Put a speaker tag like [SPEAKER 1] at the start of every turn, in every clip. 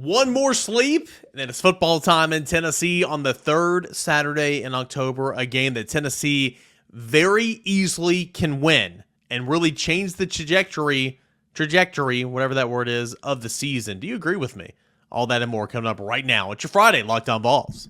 [SPEAKER 1] One more sleep, and then it's football time in Tennessee on the third Saturday in October, a game that Tennessee very easily can win and really change the trajectory, whatever that word is, of the season. Do you agree with me? All that and more coming up right now. It's your Friday Locked On Vols.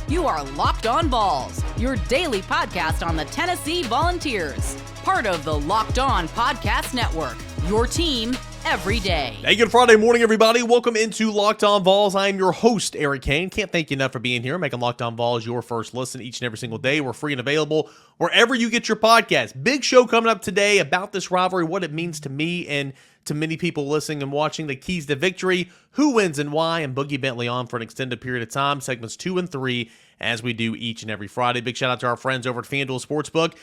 [SPEAKER 2] You are Locked On Vols, your daily podcast on the Tennessee Volunteers. Part of the Locked On Podcast Network, your team every day.
[SPEAKER 1] Hey, good Friday morning, everybody. Welcome into Locked On Vols. I am your host, Eric Kane. Can't thank you enough for being here, making Locked On Vols your first listen each and every single day. We're free and available wherever you get your podcast. Big show coming up today about this rivalry, what it means to me and to many people listening and watching, the keys to victory, who wins and why, and Boogie Bentley on for an extended period of time, segments 2 and 3, as we do each and every Friday. Big shout out to our friends over at FanDuel Sportsbook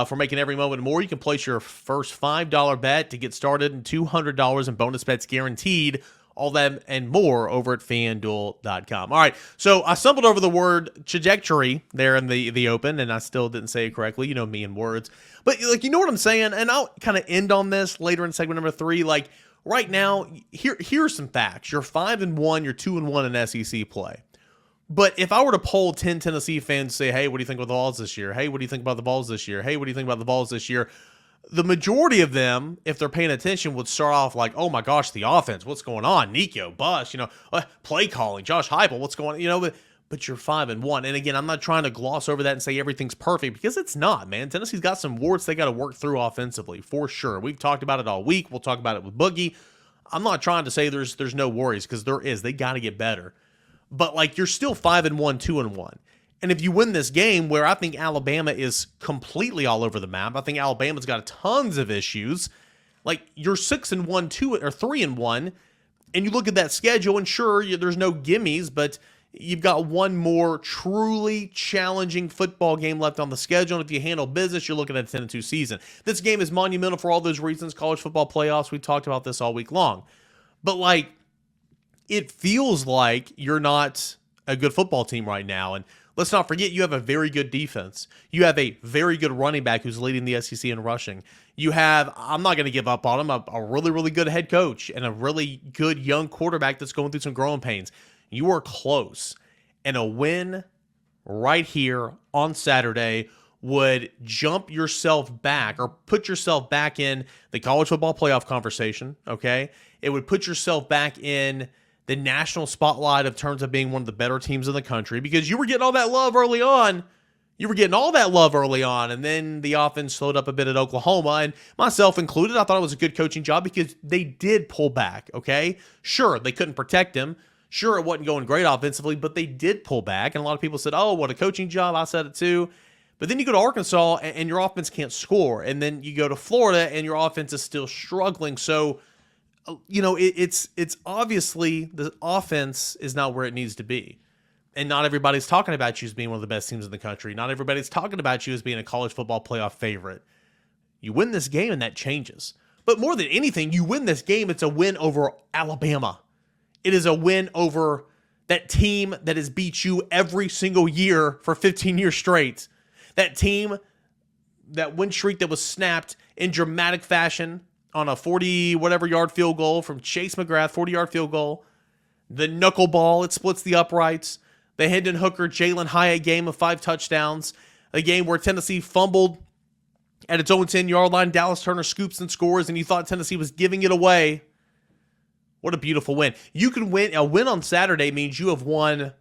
[SPEAKER 1] for making every moment more. You can place your first $5 bet to get started and $200 in bonus bets guaranteed. All that and more over at FanDuel.com. All right, so I stumbled over the word trajectory there in the open, and I still didn't say it correctly. You know me and words. But, you know what I'm saying? And I'll kind of end on this later in segment number 3. Like, right now, here's some facts. You're 5-1, you're 2-1 in SEC play. But if I were to poll 10 Tennessee fans, say, hey, what do you think about the Vols this year? Hey, what do you think about the Vols this year? Hey, what do you think about the Vols this year? The majority of them, if they're paying attention, would start off like, oh my gosh, the offense, what's going on? Nico, Bus, play calling, Josh Heupel, what's going on? But you're 5-1. And again, I'm not trying to gloss over that and say everything's perfect, because it's not, man. Tennessee's got some warts they got to work through offensively, for sure. We've talked about it all week. We'll talk about it with Boogie. I'm not trying to say there's no worries, because there is. They got to get better. But, you're still 5-1, 2-1. And if you win this game, where I think Alabama is completely all over the map, I think Alabama's got tons of issues. You're 6-1, 2 or 3-1, and you look at that schedule, and sure, there's no gimmies, but you've got one more truly challenging football game left on the schedule. And if you handle business, you're looking at a 10-2 season. This game is monumental for all those reasons. College football playoffs, we talked about this all week long. But, it feels like you're not a good football team right now. And let's not forget, you have a very good defense. You have a very good running back who's leading the SEC in rushing. You have, I'm not going to give up on him, a really, really good head coach and a really good young quarterback that's going through some growing pains. You are close. And a win right here on Saturday would jump yourself back or put yourself back in the college football playoff conversation, okay? It would put yourself back in the national spotlight of terms of being one of the better teams in the country, because you were getting all that love early on. And then the offense slowed up a bit at Oklahoma, and myself included. I thought it was a good coaching job because they did pull back, okay? Sure, they couldn't protect him. Sure, it wasn't going great offensively, but they did pull back, and a lot of people said, oh, what a coaching job. I said it too. But then you go to Arkansas, and your offense can't score, and then you go to Florida, and your offense is still struggling. So, it's obviously the offense is not where it needs to be. And not everybody's talking about you as being one of the best teams in the country. Not everybody's talking about you as being a college football playoff favorite. You win this game and that changes. But more than anything, you win this game, it's a win over Alabama. It is a win over that team that has beat you every single year for 15 years straight. That team, that win streak that was snapped in dramatic fashion on a 40-whatever-yard field goal from Chase McGrath, 40-yard field goal. The knuckleball, it splits the uprights. The Hendon Hooker, Jalen Hyatt game of 5 touchdowns. A game where Tennessee fumbled at its own 10-yard line. Dallas Turner scoops and scores, and you thought Tennessee was giving it away. What a beautiful win. You can win. A win on Saturday means you have won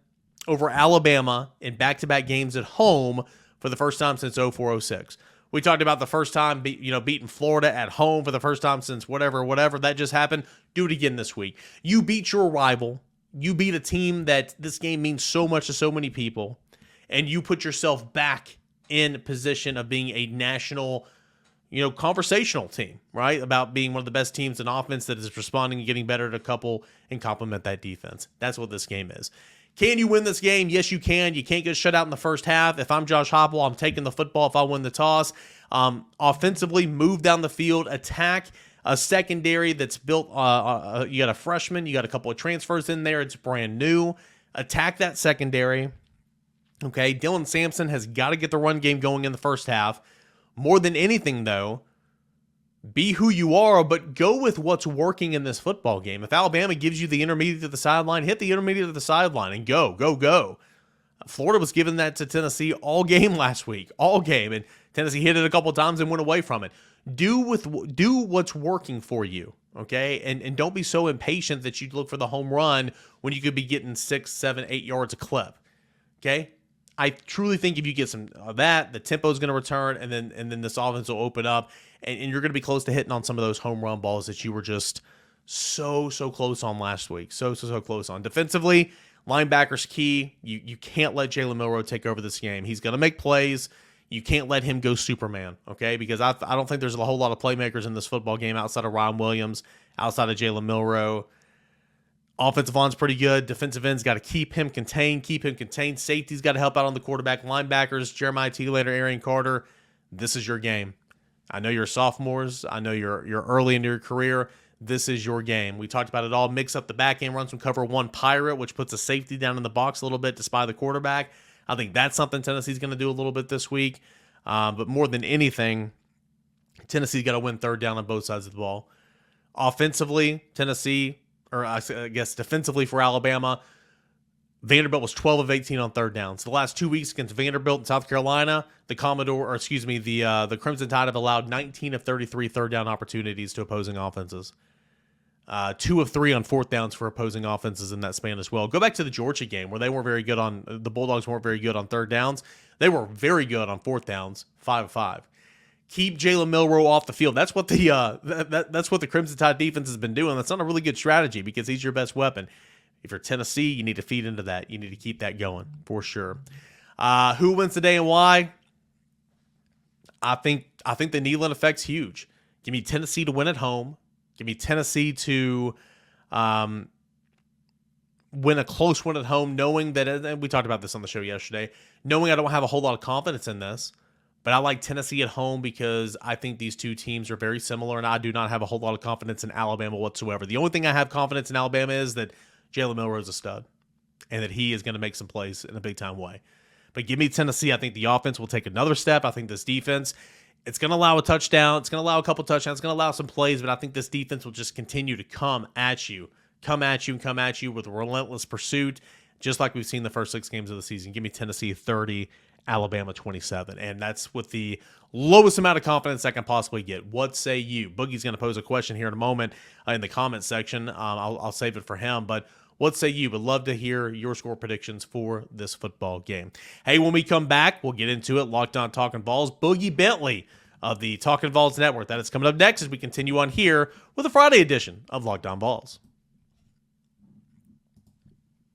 [SPEAKER 1] over Alabama in back-to-back games at home for the first time since 04-06. We talked about the first time, beating Florida at home for the first time since whatever that just happened. Do it again this week. You beat your rival. You beat a team that this game means so much to so many people, and you put yourself back in position of being a national, conversational team, right? About being one of the best teams in offense that is responding and getting better at a couple and complement that defense. That's what this game is. Can you win this game? Yes, you can. You can't get shut out in the first half. If I'm Josh Heupel, I'm taking the football if I win the toss. Offensively, move down the field, attack a secondary that's built. You got a freshman, you got a couple of transfers in there. It's brand new. Attack that secondary. Okay, Dylan Sampson has got to get the run game going in the first half. More than anything, though, be who you are, but go with what's working in this football game. If Alabama gives you the intermediate to the sideline, hit the intermediate to the sideline and go, go, go. Florida was giving that to Tennessee all game last week, all game, and Tennessee hit it a couple times and went away from it. Do what's working for you, okay? And don't be so impatient that you look for the home run when you could be getting 6, 7, 8 yards a clip, okay? I truly think if you get some of that, the tempo is going to return, and then this offense will open up, and you're going to be close to hitting on some of those home run balls that you were just so close on last week. So close on. Defensively, linebacker's key. You can't let Jalen Milroe take over this game. He's going to make plays. You can't let him go Superman, okay? Because I don't think there's a whole lot of playmakers in this football game outside of Ryan Williams, outside of Jalen Milroe. Offensive line's pretty good. Defensive end's got to keep him contained. Safety's got to help out on the quarterback. Linebackers, Jeremiah Telator, Arian Carter. This is your game. I know you're sophomores. I know you're early into your career. This is your game. We talked about it all. Mix up the back end, run some cover one pirate, which puts a safety down in the box a little bit to spy the quarterback. I think that's something Tennessee's going to do a little bit this week. But more than anything, Tennessee's got to win third down on both sides of the ball. Offensively, Tennessee, or I guess defensively for Alabama, Vanderbilt was 12 of 18 on third downs. The last 2 weeks against Vanderbilt and South Carolina, the Crimson Tide have allowed 19 of 33 third down opportunities to opposing offenses. 2 of 3 on fourth downs for opposing offenses in that span as well. Go back to the Georgia game where the Bulldogs weren't very good on third downs. They were very good on fourth downs, 5 of 5. Keep Jalen Milroe off the field. That's what the Crimson Tide defense has been doing. That's not a really good strategy because he's your best weapon. If you're Tennessee, you need to feed into that. You need to keep that going for sure. Who wins today and why? I think the Neyland effect's huge. Give me Tennessee to win at home. Give me Tennessee to win a close one at home, knowing that, and we talked about this on the show yesterday, knowing I don't have a whole lot of confidence in this, but I like Tennessee at home because I think these two teams are very similar, and I do not have a whole lot of confidence in Alabama whatsoever. The only thing I have confidence in Alabama is that Jalen Milroe is a stud and that he is going to make some plays in a big-time way. But give me Tennessee. I think the offense will take another step. I think this defense, it's going to allow a touchdown. It's going to allow a couple touchdowns. It's going to allow some plays, but I think this defense will just continue to come at you with relentless pursuit, just like we've seen the first 6 games of the season. Give me Tennessee 30, Alabama 27, and that's with the lowest amount of confidence I can possibly get. What say you? Boogie's going to pose a question here in a moment in the comments section. I'll save it for him, but what say you? Would love to hear your score predictions for this football game. Hey, when we come back, we'll get into it. Locked On Talking Vols, Boogie Bentley of the Talking Vols Network. That is coming up next as we continue on here with a Friday edition of Locked On Vols.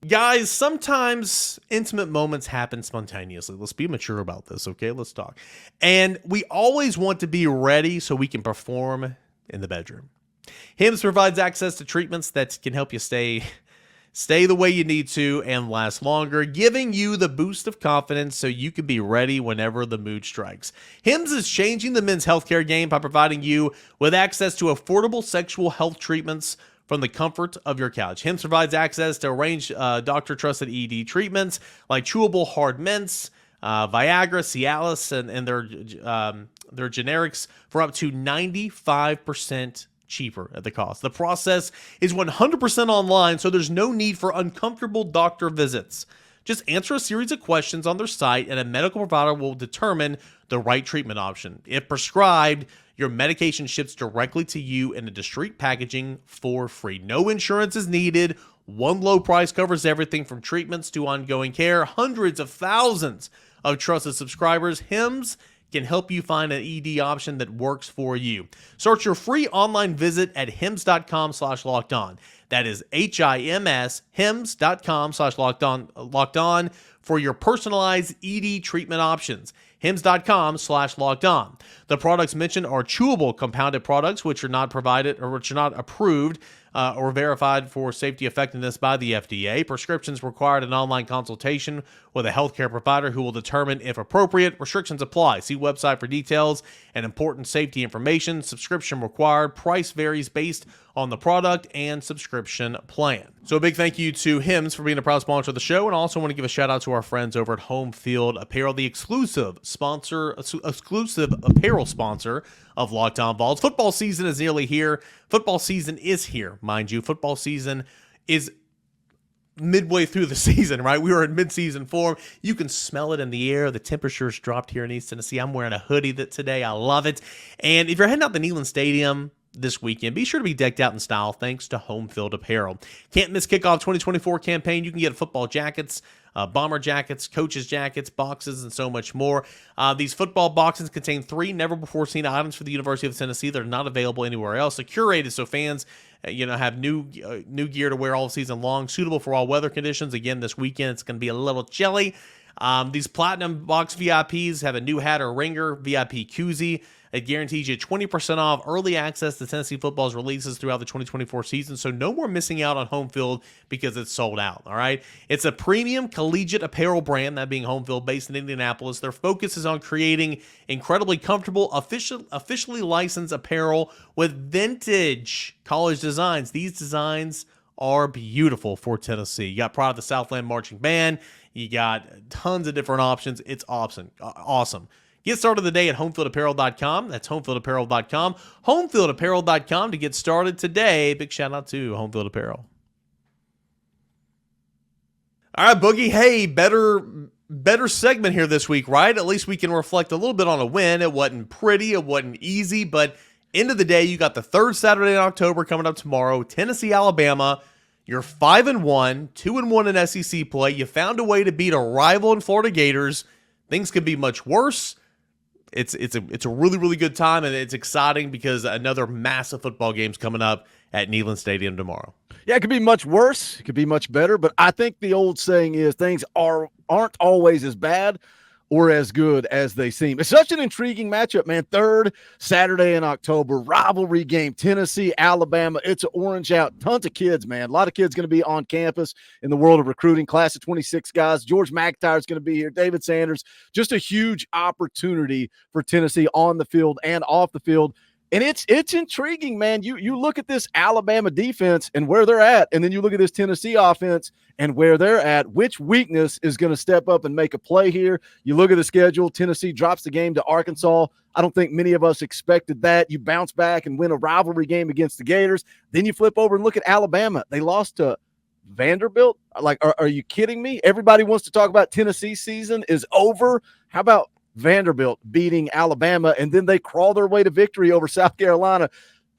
[SPEAKER 1] Guys, sometimes intimate moments happen spontaneously. Let's be mature about this, okay? Let's talk. And we always want to be ready so we can perform in the bedroom. Hims provides access to treatments that can help you stay the way you need to and last longer, giving you the boost of confidence so you can be ready whenever the mood strikes. Hims is changing the men's healthcare game by providing you with access to affordable sexual health treatments from the comfort of your couch. Hims provides access to a range doctor-trusted ED treatments like chewable hard mints, Viagra, Cialis, and their generics for up to 95% cheaper at the cost. The process is 100% online, so there's no need for uncomfortable doctor visits. Just answer a series of questions on their site, and a medical provider will determine the right treatment option. If prescribed, your medication ships directly to you in a discreet packaging for free. No insurance is needed. One low price covers everything from treatments to ongoing care. Hundreds of thousands of trusted subscribers. Hims can help you find an ED option that works for you. Search your free online visit at hims.com/lockedon. That is HIMS, hims.com/lockedon for your personalized ED treatment options. hims.com/lockedon. The products mentioned are chewable compounded products which are not provided or which are not approved or verified for safety effectiveness by the FDA. Prescriptions required an online consultation with a healthcare provider who will determine if appropriate. Restrictions apply. See website for details and important safety information. Subscription required. Price varies based on the product and subscription plan. So a big thank you to Hims for being a proud sponsor of the show, and I also want to give a shout out to our friends over at Home Field Apparel, the exclusive apparel sponsor of Locked On Vols. Football season is nearly here. Football season is here, mind you. Football season is midway through the season, right? We were in mid-season form. You can smell it in the air. The temperature's dropped here in East Tennessee. I'm wearing a hoodie today. I love it. And if you're heading out to Neyland Stadium this weekend, be sure to be decked out in style thanks to Home Field Apparel. Can't miss kickoff 2024 campaign. You can get football jackets, bomber jackets, coaches jackets, boxes, and so much more. These football boxes contain 3 never-before-seen items for the University of Tennessee that are not available anywhere else. They're curated so fans have new gear to wear all season long, suitable for all weather conditions. Again, this weekend it's going to be a little chilly. These Platinum Box VIPs have a new hat or ringer, VIP koozie. It guarantees you 20% off early access to Tennessee football's releases throughout the 2024 season, so no more missing out on Home Field because it's sold out, all right? It's a premium collegiate apparel brand, that being Home Field, based in Indianapolis. Their focus is on creating incredibly comfortable, officially licensed apparel with vintage college designs. These designs are beautiful for Tennessee. You got Pride of the Southland Marching Band. You got tons of different options. It's awesome. Get started today at homefieldapparel.com. That's homefieldapparel.com. Homefieldapparel.com to get started today. Big shout out to Homefield Apparel. All right, Boogie. Hey, better segment here this week, right? At least we can reflect a little bit on a win. It wasn't pretty. It wasn't easy. But end of the day, you got the third Saturday in October coming up tomorrow. Tennessee, Alabama. You're 5-1, 2-1 in SEC play. You found a way to beat a rival in Florida Gators. Things could be much worse. It's a really, really good time, and it's exciting because another massive football game's coming up at Neyland Stadium tomorrow.
[SPEAKER 3] Yeah, it could be much worse. It could be much better, but I think the old saying is things aren't always as bad or as good as they seem. It's such an intriguing matchup, man. Third Saturday in October, rivalry game, Tennessee, Alabama. It's an orange out. Tons of kids, man. A lot of kids going to be on campus in the world of recruiting. Class of 26 guys. George McIntyre is going to be here. David Sanders. Just a huge opportunity for Tennessee on the field and off the field. And it's intriguing, man. You look at this Alabama defense and where they're at, and then you look at this Tennessee offense and where they're at. Which weakness is going to step up and make a play here? You look at the schedule. Tennessee drops the game to Arkansas. I don't think many of us expected that. You bounce back and win a rivalry game against the Gators. Then you flip over and look at Alabama. They lost to Vanderbilt. Like, are you kidding me? Everybody wants to talk about Tennessee season is over. How about Vanderbilt beating Alabama, and then they crawl their way to victory over South Carolina?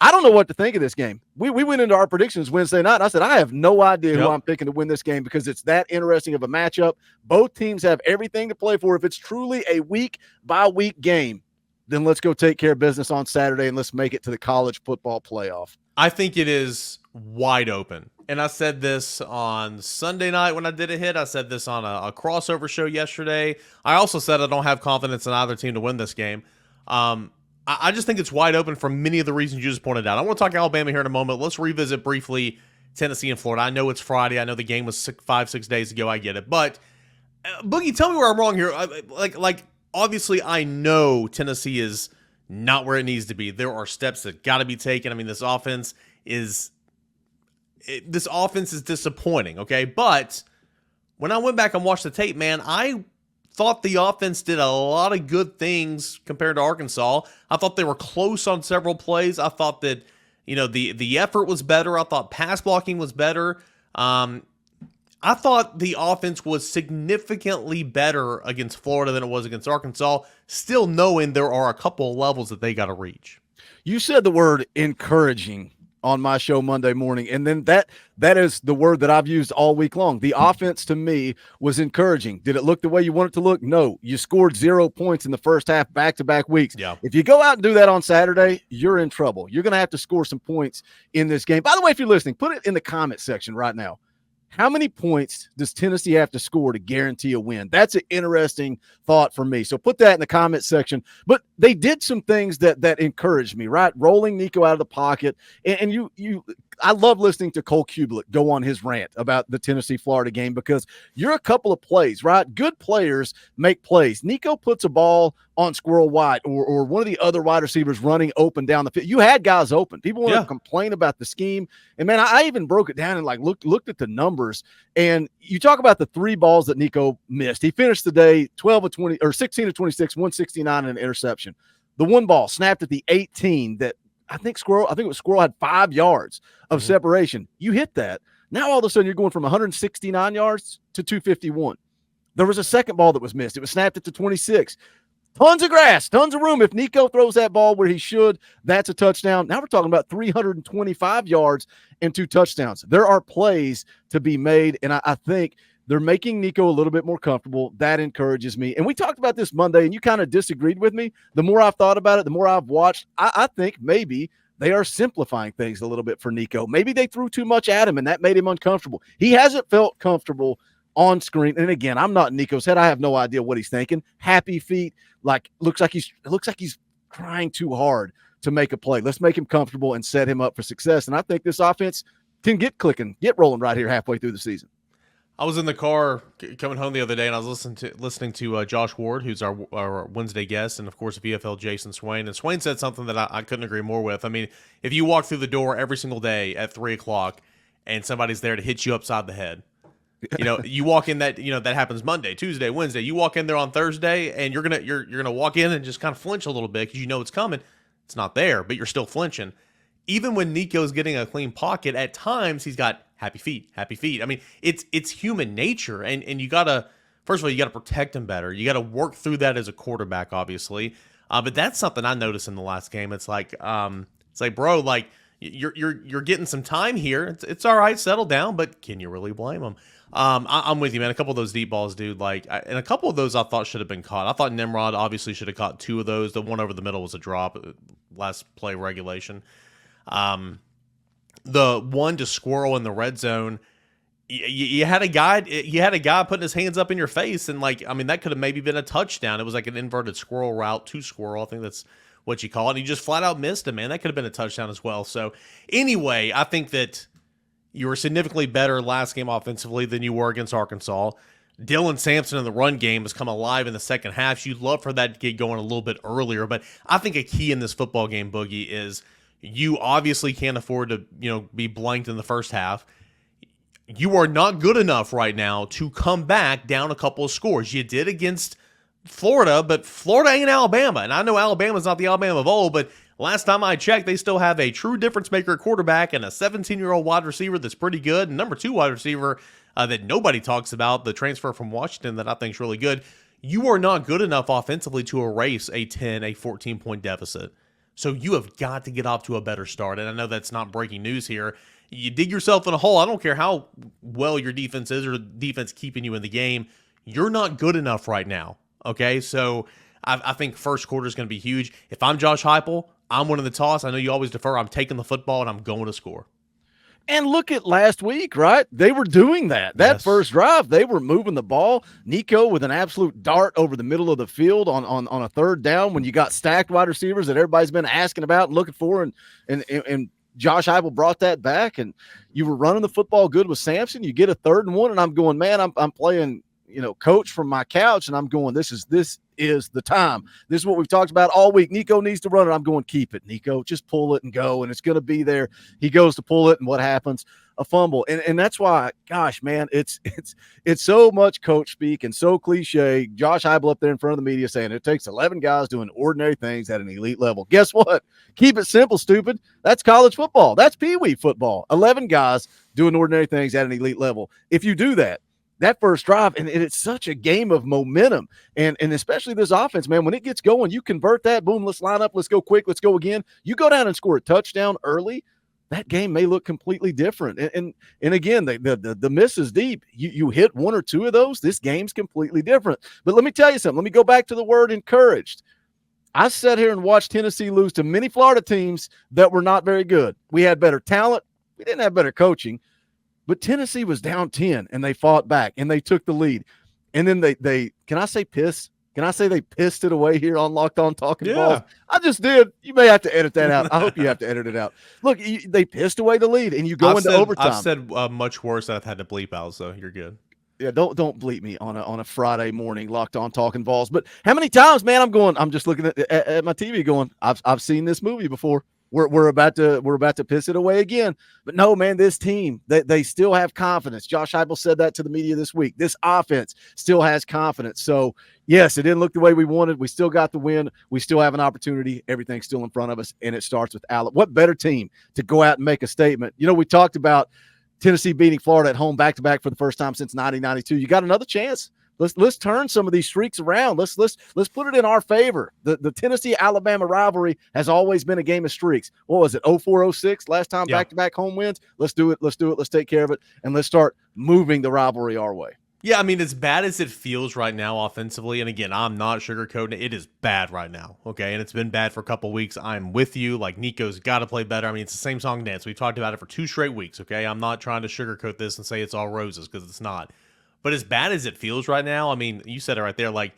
[SPEAKER 3] I don't know what to think of this game. We went into our predictions Wednesday night. I said, I have no idea who I'm picking to win this game because it's that interesting of a matchup. Both teams have everything to play for. If it's truly a week-by-week game, then let's go take care of business on Saturday and let's make it to the college football playoff.
[SPEAKER 1] I think it is wide open. And I said this on Sunday night when I did a hit. I said this on a crossover show yesterday. I also said I don't have confidence in either team to win this game. I just think it's wide open for many of the reasons you just pointed out. I want to talk Alabama here in a moment. Let's revisit briefly Tennessee and Florida. I know it's Friday. I know the game was 5-6 days ago. I get it. But, Boogie, tell me where I'm wrong here. Obviously, I know Tennessee is not where it needs to be. There are steps that got to be taken. I mean, this offense is disappointing, okay? But when I went back and watched the tape, man, I thought the offense did a lot of good things compared to Arkansas. I thought they were close on several plays. I thought that, the effort was better. I thought pass blocking was better. I thought the offense was significantly better against Florida than it was against Arkansas, still knowing there are a couple of levels that they got to reach.
[SPEAKER 3] You said the word encouraging on my show Monday morning, and then that is the word that I've used all week long. The offense to me was encouraging. Did it look the way you want it to look? No. You scored 0 points in the first half back-to-back weeks.
[SPEAKER 1] Yeah.
[SPEAKER 3] If you go out and do that on Saturday, you're in trouble. You're going to have to score some points in this game. By the way, if you're listening, put it in the comment section right now. How many points does Tennessee have to score to guarantee a win? That's an interesting thought for me. So put that in the comment section. But they did some things that encouraged me, right? Rolling Nico out of the pocket. And you I love listening to Cole Kublik go on his rant about the Tennessee-Florida game because you're a couple of plays, right? Good players make plays. Nico puts a ball on Squirrel White or one of the other wide receivers running open down the field. You had guys open. People want to complain about the scheme. And, man, I even broke it down and, like, looked at the numbers. And you talk about the 3 balls that Nico missed. He finished the day 16 of 26, 169 and an interception. The one ball snapped at the 18 that I think it was Squirrel had 5 yards of separation. You hit that. Now all of a sudden you're going from 169 yards to 251. There was a second ball that was missed. It was snapped at the 26. Tons of grass, tons of room. If Nico throws that ball where he should, that's a touchdown. Now we're talking about 325 yards and 2 touchdowns. There are plays to be made, and I think they're making Nico a little bit more comfortable. That encourages me. And we talked about this Monday, and you kind of disagreed with me. The more I've thought about it, the more I've watched, I think maybe they are simplifying things a little bit for Nico. Maybe they threw too much at him, and that made him uncomfortable. He hasn't felt comfortable on screen. And again, I'm not in Nico's head. I have no idea what he's thinking. Happy feet, looks like he's trying too hard to make a play. Let's make him comfortable and set him up for success. And I think this offense can get clicking, get rolling right here halfway through the season.
[SPEAKER 1] I was in the car coming home the other day, and I was listening to Josh Ward, who's our Wednesday guest, and, of course, VFL Jason Swain. And Swain said something that I couldn't agree more with. I mean, if you walk through the door every single day at 3 o'clock and somebody's there to hit you upside the head, you walk in that happens Monday, Tuesday, Wednesday. You walk in there on Thursday, and you're gonna walk in and just kind of flinch a little bit because you know it's coming. It's not there, but you're still flinching. Even when Nico's getting a clean pocket, at times he's got happy feet. I mean, it's human nature, and you gotta, first of all, you gotta protect him better. You gotta work through that as a quarterback, obviously. But that's something I noticed in the last game. It's like, bro, like you're getting some time here. It's all right, settle down. But can you really blame him? I'm with you, man. A couple of those deep balls, dude. And a couple of those I thought should have been caught. I thought Nimrod obviously should have caught 2 of those. The one over the middle was a drop, last play regulation. The one to Squirrel in the red zone, you had a guy putting his hands up in your face, and that could have maybe been a touchdown. It was like an inverted squirrel route to Squirrel. I think that's what you call it. And he just flat out missed him, man. That could have been a touchdown as well. So anyway, I think that you were significantly better last game offensively than you were against Arkansas. Dylan Sampson in the run game has come alive in the second half. You'd love for that to get going a little bit earlier, but I think a key in this football game, Boogie, is you obviously can't afford to, be blanked in the first half. You are not good enough right now to come back down a couple of scores. You did against Florida, but Florida ain't Alabama. And I know Alabama's not the Alabama of old, but last time I checked, they still have a true difference maker at quarterback and a 17-year-old wide receiver that's pretty good. And number 2 wide receiver that nobody talks about, the transfer from Washington that I think is really good. You are not good enough offensively to erase a 14-point deficit. So you have got to get off to a better start. And I know that's not breaking news here. You dig yourself in a hole. I don't care how well your defense is or the defense keeping you in the game. You're not good enough right now. Okay, so I think first quarter is going to be huge. If I'm Josh Heupel, I'm winning the toss. I know you always defer. I'm taking the football, and I'm going to score.
[SPEAKER 3] And look at last week, right? They were doing that. That first drive, they were moving the ball. Nico with an absolute dart over the middle of the field on a third down when you got stacked wide receivers that everybody's been asking about and looking for, and Josh Heupel brought that back, and you were running the football good with Sampson. You get a 3rd and 1, and I'm going, man, I'm playing, coach from my couch, and I'm going, this is the time. This is what we've talked about all week. Nico needs to run it. I'm going, keep it, Nico. Just pull it and go, and it's going to be there. He goes to pull it, and what happens? A fumble. And that's why, gosh, man, it's so much coach speak and so cliche. Josh Heupel up there in front of the media saying it takes 11 guys doing ordinary things at an elite level. Guess what? Keep it simple, stupid. That's college football. That's peewee football. 11 guys doing ordinary things at an elite level. If you do that first drive, and it's such a game of momentum, and especially this offense, man, when it gets going, you convert that, boom, let's line up, let's go quick, let's go again. You go down and score a touchdown early, that game may look completely different. And again, the miss is deep. You hit 1 or 2 of those, this game's completely different. But let me tell you something. Let me go back to the word encouraged. I sat here and watched Tennessee lose to many Florida teams that were not very good. We had better talent. We didn't have better coaching. But Tennessee was down 10, and they fought back, and they took the lead. And then they can I say piss? Can I say they pissed it away here on Locked On Talking Balls?
[SPEAKER 1] Yeah.
[SPEAKER 3] I just did. You may have to edit that out. I hope you have to edit it out. Look, they pissed away the lead, and you go into overtime.
[SPEAKER 1] I've said much worse that I've had to bleep out, so you're good.
[SPEAKER 3] Yeah, don't bleep me on a Friday morning, Locked On Talking Balls. But how many times, man? I'm just looking at my TV, going, I've seen this movie before. We're about to piss it away again. But no, man, this team, they still have confidence. Josh Heupel said that to the media this week. This offense still has confidence. So yes, it didn't look the way we wanted. We still got the win. We still have an opportunity. Everything's still in front of us, and it starts with Allen. What better team to go out and make a statement? You know, we talked about Tennessee beating Florida at home back-to-back for the first time since 1992. You got another chance. Let's turn some of these streaks around. Let's put it in our favor. The Tennessee-Alabama rivalry has always been a game of streaks. What was it, 04-06 last time back-to-back home wins? Let's do it. Let's take care of it, and let's start moving the rivalry our way.
[SPEAKER 1] Yeah, I mean, as bad as it feels right now offensively, and again, I'm not sugarcoating it, it is bad right now, okay? And it's been bad for a couple weeks. I'm with you. Like, Nico's got to play better. I mean, it's the same song and dance. We've talked about it for 2 straight weeks, okay? I'm not trying to sugarcoat this and say it's all roses, because it's not. But as bad as it feels right now, I mean, you said it right there, like,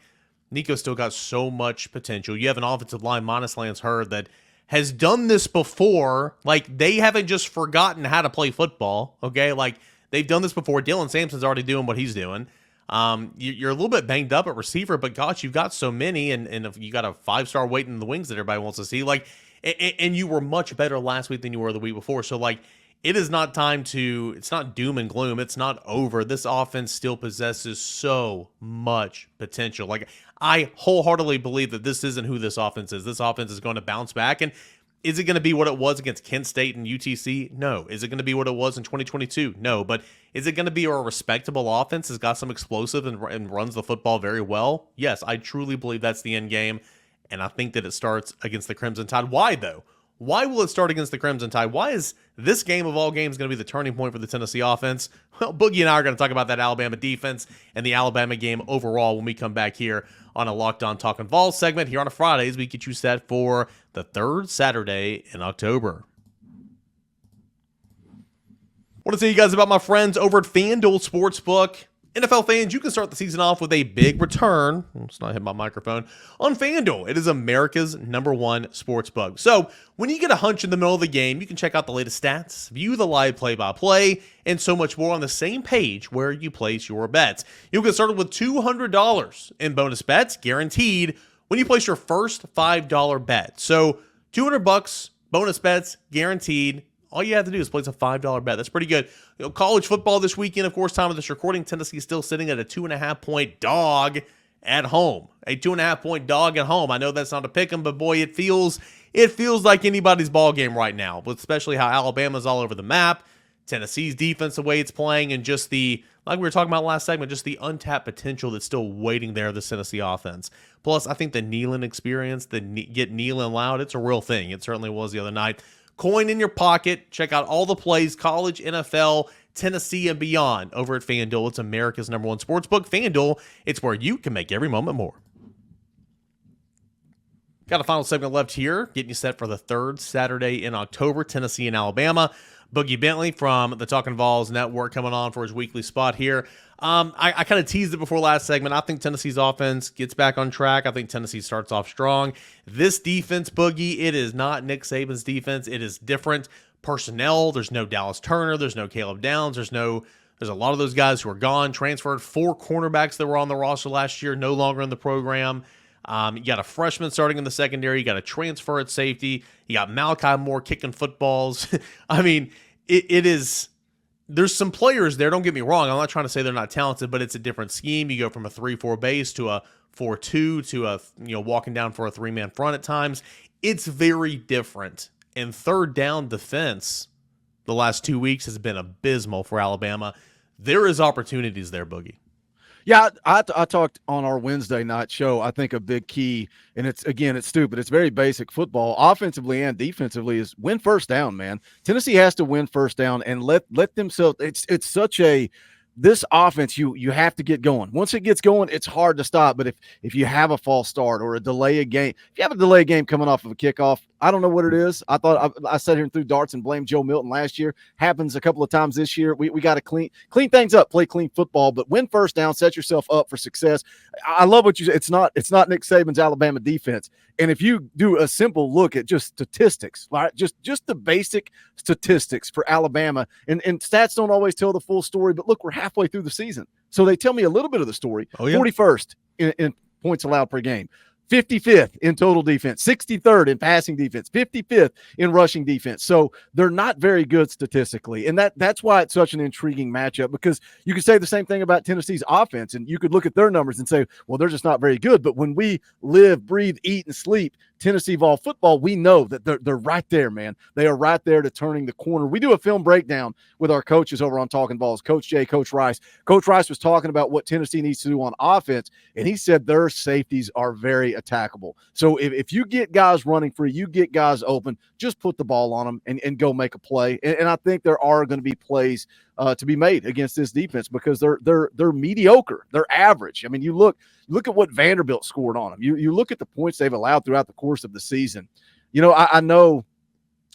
[SPEAKER 1] Nico's still got so much potential. You have an offensive line, minus Lance Hurd, that has done this before. Like, they haven't just forgotten how to play football, okay? Like, they've done this before. Dylan Sampson's already doing what he's doing. You're a little bit banged up at receiver, but gosh, you've got so many, and if you got a 5-star waiting in the wings that everybody wants to see. Like, and you were much better last week than you were the week before. So, like, it is not time to, it's not doom and gloom. It's not over. This offense still possesses so much potential. Like, I wholeheartedly believe that this isn't who this offense is. This offense is going to bounce back. And is it going to be what it was against Kent State and UTC? No. Is it going to be what it was in 2022? No. But is it going to be a respectable offense that's got some explosive and runs the football very well? Yes, I truly believe that's the end game. And I think that it starts against the Crimson Tide. Why, though? Why will it start against the Crimson Tide? Why is this game of all games going to be the turning point for the Tennessee offense? Well, Boogie and I are going to talk about that Alabama defense and the Alabama game overall when we come back here on a Locked On Talking Vols segment here on a Friday as we get you set for the 3rd Saturday in October. I want to tell you guys about my friends over at FanDuel Sportsbook. NFL fans, you can start the season off with a big return. Let's not hit my microphone. On FanDuel, it is America's #1 sportsbook. So when you get a hunch in the middle of the game, you can check out the latest stats, view the live play-by-play, and so much more on the same page where you place your bets. You'll get started with $200 in bonus bets, guaranteed, when you place your first $5 bet. So $200 bonus bets, guaranteed. All you have to do is place a $5 bet. That's pretty good. You know, college football this weekend, of course, time of this recording, Tennessee is still sitting at a 2.5-point dog at home. A 2.5-point dog at home. I know that's not a pick 'em, but boy, it feels like anybody's ball game right now, but especially how Alabama's all over the map, Tennessee's defense, the way it's playing, and just the, like we were talking about last segment, just the untapped potential that's still waiting there of the Tennessee offense. Plus, I think the Neyland experience, get Neyland loud, it's a real thing. It certainly was the other night. Coin in your pocket. Check out all the plays, college, NFL, Tennessee, and beyond over at FanDuel. It's America's #1 sportsbook. FanDuel, it's where you can make every moment more. Got a final segment left here, getting you set for the 3rd Saturday in October, Tennessee and Alabama. Boogie Bentley from the Talking Vols Network coming on for his weekly spot here. I kind of teased it before last segment. I think Tennessee's offense gets back on track. I think Tennessee starts off strong. This defense, Boogie, it is not Nick Saban's defense. It is different personnel. There's no Dallas Turner. There's no Caleb Downs. There's a lot of those guys who are gone, transferred. 4 cornerbacks that were on the roster last year, no longer in the program. You got a freshman starting in the secondary. You got a transfer at safety. You got Malachi Moore kicking footballs. I mean, it is... There's some players there, don't get me wrong. I'm not trying to say they're not talented, but it's a different scheme. You go from a 3-4 base to a 4-2 to a, walking down for a 3-man front at times. It's very different. And third down defense the last 2 weeks has been abysmal for Alabama. There is opportunities there, Boogie.
[SPEAKER 3] Yeah, I talked on our Wednesday night show. I think a big key, and it's stupid. It's very basic football, offensively and defensively, is win first down, man. Tennessee has to win first down and let themselves. It's such a this offense. You have to get going. Once it gets going, it's hard to stop. But if you have a false start or a delay a game, if you have a delay game coming off of a kickoff, I don't know what it is. I thought I sat here and threw darts and blamed Joe Milton last year. Happens a couple of times this year. We got to clean things up, play clean football, but win first down, set yourself up for success. I love what you said. It's not Nick Saban's Alabama defense. And if you do a simple look at just statistics, right? Just the basic statistics for Alabama, and stats don't always tell the full story, but look, we're halfway through the season. So they tell me a little bit of the story.
[SPEAKER 1] Oh, yeah.
[SPEAKER 3] 41st in points allowed per game. 55th in total defense, 63rd in passing defense, 55th in rushing defense. So they're not very good statistically. And that's why it's such an intriguing matchup, because you could say the same thing about Tennessee's offense, and you could look at their numbers and say, well, they're just not very good. But when we live, breathe, eat, and sleep Tennessee Vol football, we know that they're right there, man. They are right there to turning the corner. We do a film breakdown with our coaches over on Talking Vols, Coach Jay, Coach Rice. Coach Rice was talking about what Tennessee needs to do on offense, and he said their safeties are very attackable. So if you get guys running free, you get guys open, just put the ball on them and go make a play. And I think there are going to be plays to be made against this defense, because they're mediocre. They're average. I mean, you look at what Vanderbilt scored on them. You look at the points they've allowed throughout the course of the season. You know, I know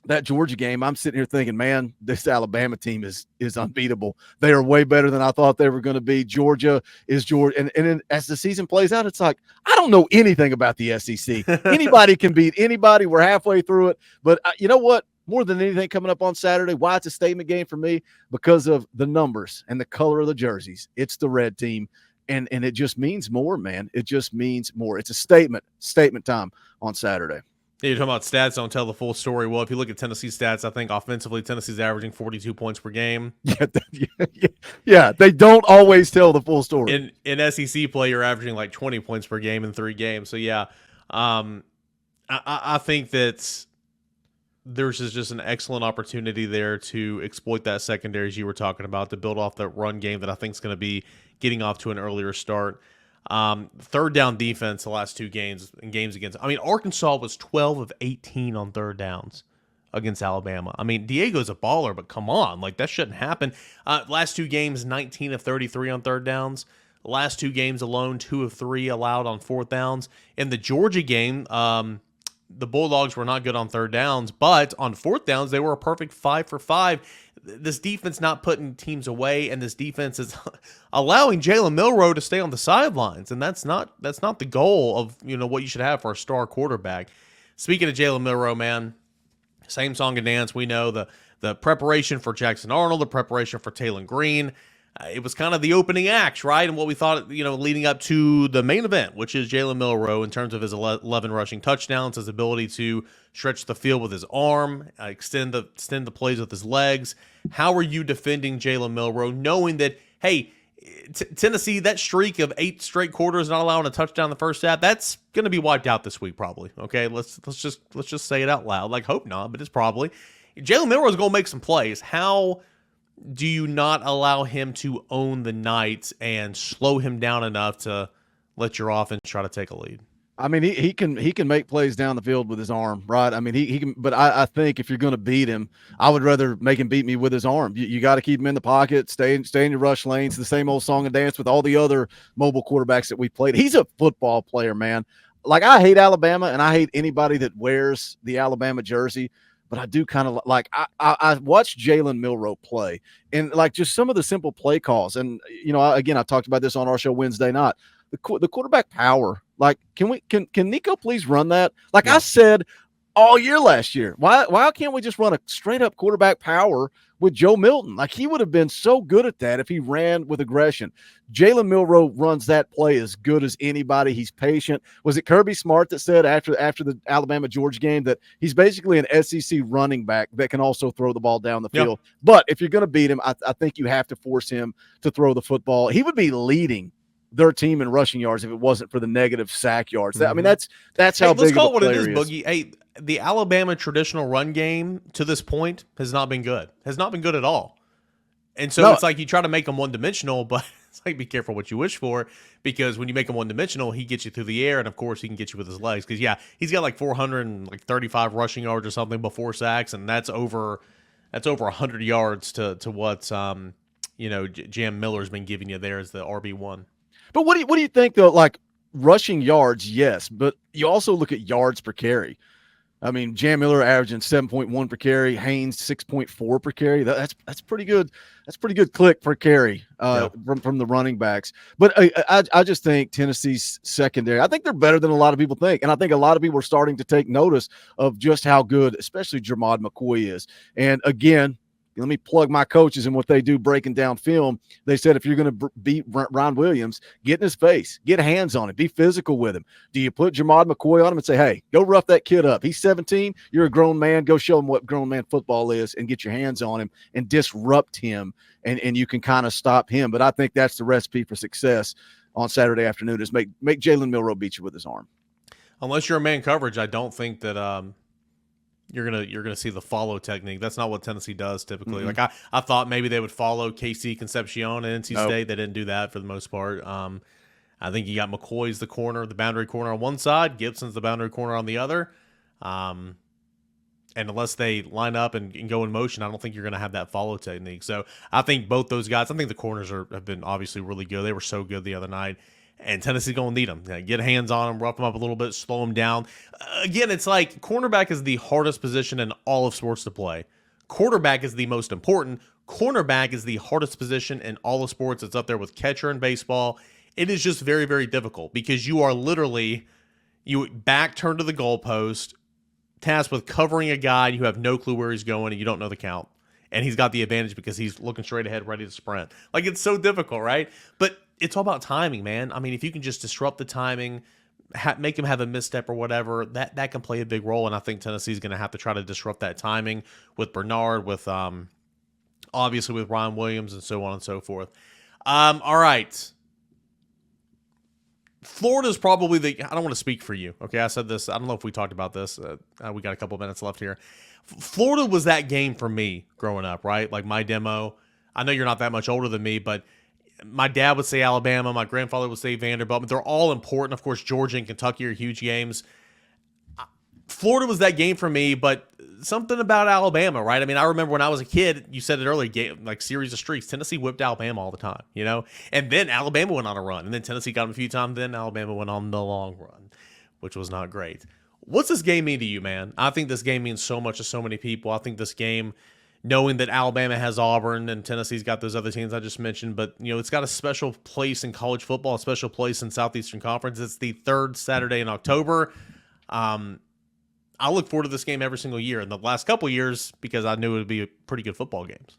[SPEAKER 3] that Georgia game, I'm sitting here thinking, man, this Alabama team is unbeatable. They are way better than I thought they were going to be. Georgia is Georgia. And then as the season plays out, it's like, I don't know anything about the SEC. Anybody can beat anybody. We're halfway through it. But you know what? More than anything coming up on Saturday, why it's a statement game for me, because of the numbers and the color of the jerseys. It's the red team, and it just means more, man. It just means more. It's a statement time on Saturday.
[SPEAKER 1] Yeah, you're talking about stats don't tell the full story. Well, if you look at Tennessee's stats, I think offensively Tennessee's averaging 42 points per game.
[SPEAKER 3] Yeah, they don't always tell the full story.
[SPEAKER 1] In SEC play, you're averaging like 20 points per game in 3 games. So, yeah, I think that there's just an excellent opportunity there to exploit that secondary, as you were talking about, to build off that run game that I think is going to be getting off to an earlier start. Third down defense the last 2 games against, I mean, Arkansas was 12 of 18 on third downs against Alabama. I mean, Diego's a baller, but come on, like that shouldn't happen. Last 2 games, 19 of 33 on third downs. Last 2 games alone, 2 of 3 allowed on fourth downs. In the Georgia game, the Bulldogs were not good on third downs, but on fourth downs, they were a perfect 5 for 5. This defense not putting teams away, and this defense is allowing Jalen Milroe to stay on the sidelines, and that's not the goal of what you should have for a star quarterback. Speaking of Jalen Milroe, man, same song and dance. We know the preparation for Jackson Arnold, the preparation for Taylor Green. It was kind of the opening act, right? And what we thought, leading up to the main event, which is Jalen Milroe in terms of his 11 rushing touchdowns, his ability to stretch the field with his arm, extend the plays with his legs. How are you defending Jalen Milroe, knowing that, hey, Tennessee, that streak of 8 straight quarters not allowing a touchdown in the first half, that's going to be wiped out this week probably. Okay, let's just say it out loud. Like, hope not, but it's probably. Jalen Milroe is going to make some plays. How do you not allow him to own the night and slow him down enough to let your offense try to take a lead?
[SPEAKER 3] I mean, he can make plays down the field with his arm, right? I mean, he can, but I think if you're going to beat him, I would rather make him beat me with his arm. You got to keep him in the pocket, stay in your rush lanes, the same old song and dance with all the other mobile quarterbacks that we played. He's a football player, man. Like, I hate Alabama, and I hate anybody that wears the Alabama jersey, but I do kind of like, I watched Jalen Milroe play, and like just some of the simple play calls. And, again, I talked about this on our show Wednesday night. The quarterback power, like, can Nico please run that? Like, yeah. I said all year last year, why can't we just run a straight up quarterback power with Joe Milton? Like, he would have been so good at that if he ran with aggression. Jalen Milroe runs that play as good as anybody. He's patient. Was it Kirby Smart that said after the Alabama-Georgia game that he's basically an SEC running back that can also throw the ball down the field? Yep. But if you're going to beat him, I think you have to force him to throw the football. He would be leading their team in rushing yards if it wasn't for the negative sack yards. I mean, that's how big of a player he is. Let's call it what it is, Boogie.
[SPEAKER 1] Hey, the Alabama traditional run game to this point has not been good. Has not been good at all. And so it's like you try to make them one-dimensional, but it's like be careful what you wish for, because when you make him one-dimensional, he gets you through the air, and of course he can get you with his legs. Because he's got like 435 rushing yards or something before sacks, and that's over 100 yards to what Jam Miller's been giving you there as the RB1.
[SPEAKER 3] But what do you think though? Like, rushing yards, yes, but you also look at yards per carry. I mean, Jam Miller averaging 7.1 per carry, Haynes 6.4 per carry. That's pretty good. That's pretty good click per carry from the running backs. But I just think Tennessee's secondary, I think they're better than a lot of people think. And I think a lot of people are starting to take notice of just how good, especially Jermod McCoy is. And again, let me plug my coaches and what they do breaking down film. They said if you're going to beat Ron Williams, get in his face, get hands on him, be physical with him. Do you put Jermod McCoy on him and say, hey, go rough that kid up? He's 17. You're a grown man. Go show him what grown man football is and get your hands on him and disrupt him, and you can kind of stop him. But I think that's the recipe for success on Saturday afternoon is make Jalen Milroe beat you with his arm.
[SPEAKER 1] Unless you're a man coverage, I don't think that you're gonna see the follow technique. That's not what Tennessee does typically.
[SPEAKER 3] Mm-hmm.
[SPEAKER 1] Like I thought maybe they would follow KC Concepcion and NC
[SPEAKER 3] Nope.
[SPEAKER 1] State. They didn't do that for the most part. I think you got McCoy's the boundary corner on one side, Gibson's the boundary corner on the other. And unless they line up and go in motion, I don't think you're going to have that follow technique. So I think both those guys, I think the corners have been obviously really good. They were so good the other night. And Tennessee's going to need them. Get hands on them, rough them up a little bit, slow them down. Again, it's like cornerback is the hardest position in all of sports to play. Quarterback is the most important. Cornerback is the hardest position in all of sports. It's up there with catcher in baseball. It is just very, very difficult because you are literally back turned to the goalpost, tasked with covering a guy. You have no clue where he's going and you don't know the count. And he's got the advantage because he's looking straight ahead, ready to sprint. Like, it's so difficult, right? But it's all about timing, man. I mean, if you can just disrupt the timing, make him have a misstep or whatever, that can play a big role. And I think Tennessee's going to have to try to disrupt that timing with Bernard, with obviously with Ryan Williams and so on and so forth. All right. Florida's probably I don't want to speak for you. Okay, I said this. I don't know if we talked about this. We got a couple minutes left here. Florida was that game for me growing up, right? Like my demo. I know you're not that much older than me, but my dad would say Alabama. My grandfather would say Vanderbilt. But they're all important. Of course, Georgia and Kentucky are huge games. Florida was that game for me, but something about Alabama, right? I mean, I remember when I was a kid, you said it earlier, like series of streaks. Tennessee whipped Alabama all the time, you know? And then Alabama went on a run, and then Tennessee got them a few times, then Alabama went on the long run, which was not great. What's this game mean to you, man? I think this game means so much to so many people. I think this game, knowing that Alabama has Auburn and Tennessee's got those other teams I just mentioned, but, you know, it's got a special place in college football, a special place in Southeastern Conference. It's the third Saturday in October. I look forward to this game every single year in the last couple of years because I knew it would be a pretty good football games.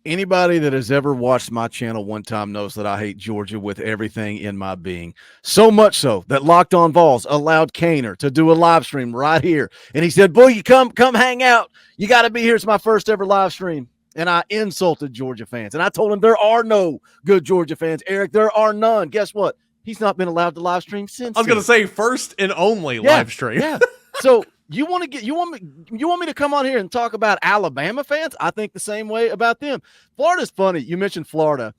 [SPEAKER 3] Anybody that has ever watched my channel one time knows that I hate Georgia with everything in my being. So much so that Locked On Vols allowed Kaner to do a live stream right here. And he said, Boogie, come hang out. You got to be here. It's my first ever live stream. And I insulted Georgia fans. And I told him there are no good Georgia fans. Eric, there are none. Guess what? He's not been allowed to live stream since.
[SPEAKER 1] I was going to say first and only live stream.
[SPEAKER 3] Yeah. So you want me to come on here and talk about Alabama fans? I think the same way about them. Florida's funny. You mentioned Florida.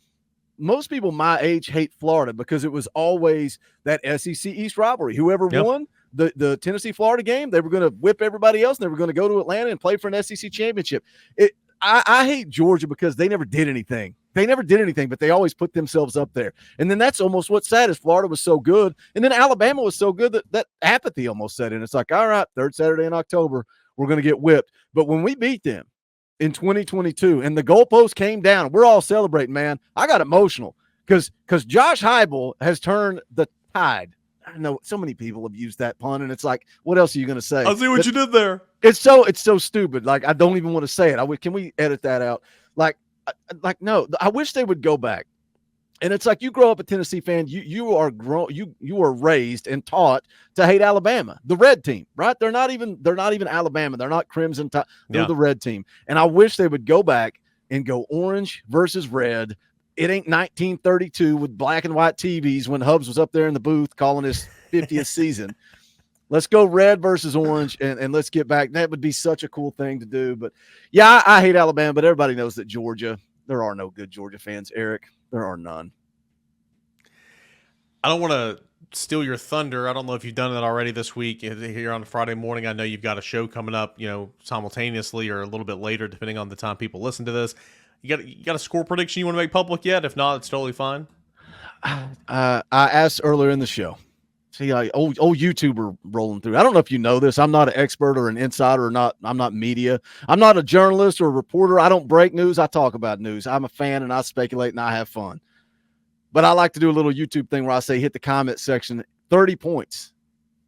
[SPEAKER 3] Most people my age hate Florida because it was always that SEC East rivalry. Whoever won the Tennessee-Florida game, they were going to whip everybody else, and they were going to go to Atlanta and play for an SEC championship. I hate Georgia because they never did anything. But they always put themselves up there. And then that's almost what's sad is Florida was so good. And then Alabama was so good that apathy almost set in. It's like, all right, third Saturday in October, we're going to get whipped. But when we beat them in 2022 and the goalpost came down, we're all celebrating, man. I got emotional because Josh Heupel has turned the tide. I know so many people have used that pun, and it's like, what else are you going to say?
[SPEAKER 1] I see what you did there.
[SPEAKER 3] It's so stupid. Like, I don't even want to say it. Can we edit that out? No, I wish they would go back. And it's like you grow up a Tennessee fan, you are raised and taught to hate Alabama, the red team, right? They're not even Alabama. They're not Crimson Tide. They're the red team. And I wish they would go back and go orange versus red. It ain't 1932 with black and white TVs when Hubbs was up there in the booth calling his 50th season. Let's go red versus orange, and let's get back. That would be such a cool thing to do. But, yeah, I hate Alabama, but everybody knows that Georgia, there are no good Georgia fans, Eric. There are none.
[SPEAKER 1] I don't want to steal your thunder. I don't know if you've done it already this week here on Friday morning. I know you've got a show coming up, you know, simultaneously or a little bit later, depending on the time people listen to this. You got a score prediction you want to make public yet? If not, it's totally fine.
[SPEAKER 3] I asked earlier in the show. See, old YouTuber rolling through. I don't know if you know this. I'm not an expert or an insider or not. I'm not media. I'm not a journalist or a reporter. I don't break news. I talk about news. I'm a fan and I speculate and I have fun. But I like to do a little YouTube thing where I say hit the comment section. 30 points.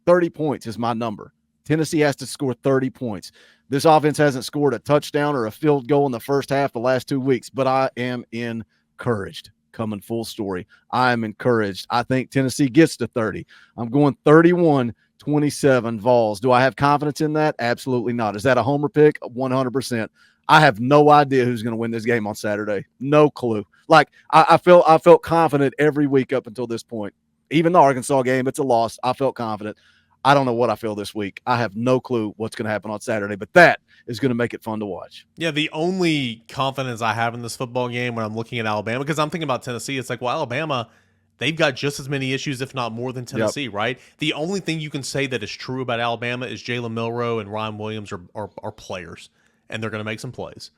[SPEAKER 3] 30 points is my number. Tennessee has to score 30 points. This offense hasn't scored a touchdown or a field goal in the first half the last 2 weeks, but I am encouraged. Coming full story. I am encouraged. I think Tennessee gets to 30. I'm going 31-27 Vols. Do I have confidence in that? Absolutely not. Is that a homer pick? 100%. I have no idea who's going to win this game on Saturday. No clue. Like I felt confident every week up until this point. Even the Arkansas game, it's a loss. I felt confident. I don't know what I feel this week. I have no clue what's going to happen on Saturday, but that is going to make it fun to watch.
[SPEAKER 1] Yeah, the only confidence I have in this football game when I'm looking at Alabama, because I'm thinking about Tennessee, it's like, well, Alabama, they've got just as many issues, if not more, than Tennessee, right? The only thing you can say that is true about Alabama is Jalen Milroe and Ryan Williams are players, and they're going to make some plays.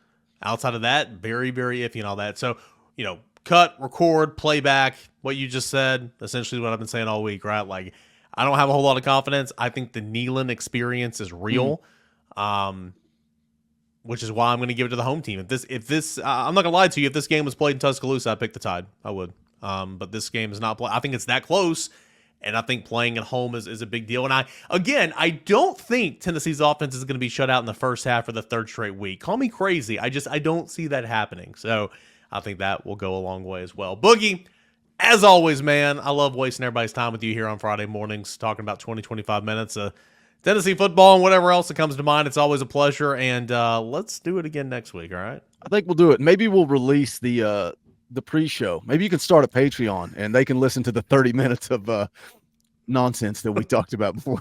[SPEAKER 1] Outside of that, very, very iffy and all that. So, cut, record, playback, what you just said, essentially what I've been saying all week, right? Like, I don't have a whole lot of confidence. I think the Neyland experience is real, which is why I'm going to give it to the home team. If this, I'm not going to lie to you. If this game was played in Tuscaloosa, I'd pick the Tide. I would. But this game is not played. I think it's that close, and I think playing at home is a big deal. And I don't think Tennessee's offense is going to be shut out in the first half or the third straight week. Call me crazy. I don't see that happening. So I think that will go a long way as well. Boogie, as always, man, I love wasting everybody's time with you here on Friday mornings, talking about 20, 25 minutes of Tennessee football and whatever else that comes to mind. It's always a pleasure, and let's do it again next week, all right?
[SPEAKER 3] I think we'll do it. Maybe we'll release the pre-show. Maybe you can start a Patreon, and they can listen to the 30 minutes of nonsense that we talked about before.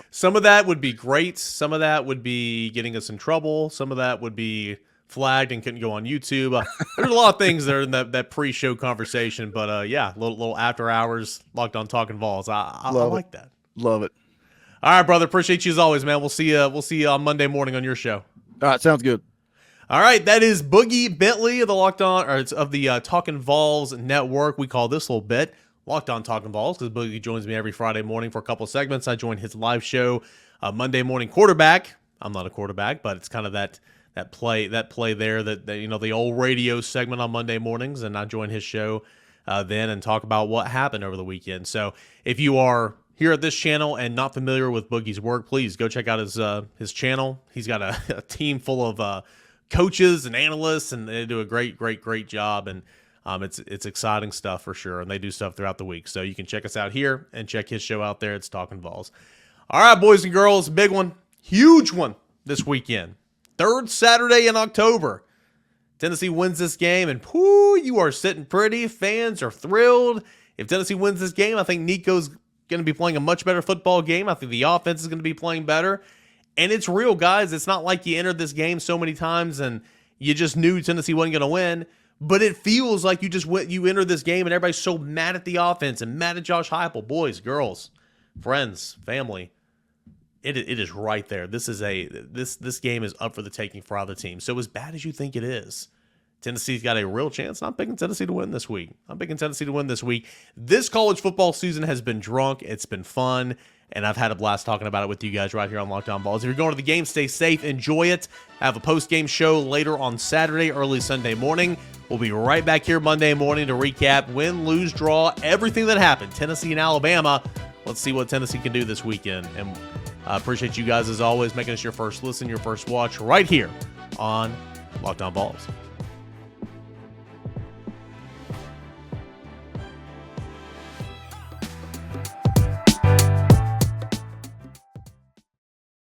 [SPEAKER 1] Some of that would be great. Some of that would be getting us in trouble. Some of that would be flagged and couldn't go on YouTube. There's a lot of things that are in that pre-show conversation, but yeah, little after hours locked on talking Vols. I like that.
[SPEAKER 3] Love it.
[SPEAKER 1] All right, brother. Appreciate you as always, man. We'll see you on Monday morning on your show.
[SPEAKER 3] All right, sounds good.
[SPEAKER 1] All right, that is Boogie Bentley of the Locked On, or it's of the Talking Vols network. We call this little bit Locked On Talking Vols because Boogie joins me every Friday morning for a couple of segments. I join his live show, Monday Morning Quarterback. I'm not a quarterback, but it's kind of that play there that the old radio segment on Monday mornings, and I join his show then and talk about what happened over the weekend. So if you are here at this channel and not familiar with Boogie's work, please go check out his channel. He's got a team full of coaches and analysts, and they do a great job, and it's exciting stuff for sure, and they do stuff throughout the week. So you can check us out here and check his show out there. It's Talking Vols. All right, boys and girls, big one, huge one this weekend. Third Saturday in October. Tennessee wins this game, and you are sitting pretty. Fans are thrilled. If Tennessee wins this game, I think Nico's going to be playing a much better football game. I think the offense is going to be playing better. And it's real, guys. It's not like you entered this game so many times and you just knew Tennessee wasn't going to win. But it feels like you entered this game and everybody's so mad at the offense and mad at Josh Heupel. Boys, girls, friends, family. It is right there. This game is up for the taking for either team. So as bad as you think it is, Tennessee's got a real chance. I'm picking Tennessee to win this week. This college football season has been drunk. It's been fun, and I've had a blast talking about it with you guys right here on Locked On Vols. If you're going to the game, stay safe, enjoy it. Have a post-game show later on Saturday, early Sunday morning. We'll be right back here Monday morning to recap win, lose, draw, everything that happened. Tennessee and Alabama. Let's see what Tennessee can do this weekend. And I appreciate you guys, as always, making us your first listen, your first watch right here on Locked On Vols.